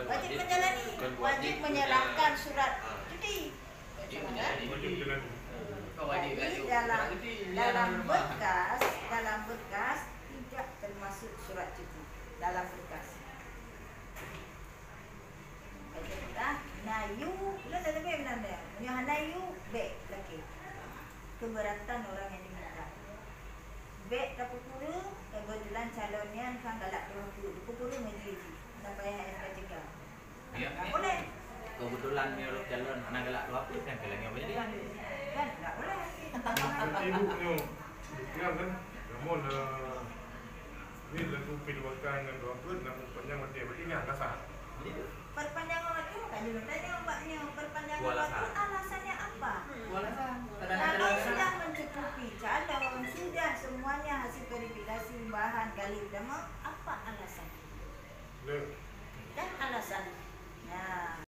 Wajib menjalani, wajib menyerahkan surat cuti. Dalam berkas tidak termasuk surat cuti dalam berkas. Baca dah nayu, bila dah lebih benar dia. Punya nayu baik lagi. Keberatan orang yang diminta. Baik tak pukul, kebetulan calonnya kan galak pukul majlis. Tak payah SK cegah. Ya, tak boleh. Kebetulan ni orang calon anak galak tu apa kan kalau ngapa jadi kan? Kan tak boleh. Ibu ni, ingat kan? Namun ni lagu perlukan dengan dua pun namun panjang mati berarti ni kasar. Perpanjangan waktu kan dulu tanya obatnya perpanjangan waktu alasannya apa? Alasan. Kalau sudah mencukupi calon, sudah semuanya hasil verifikasi bahan kali pertama, apa alasan?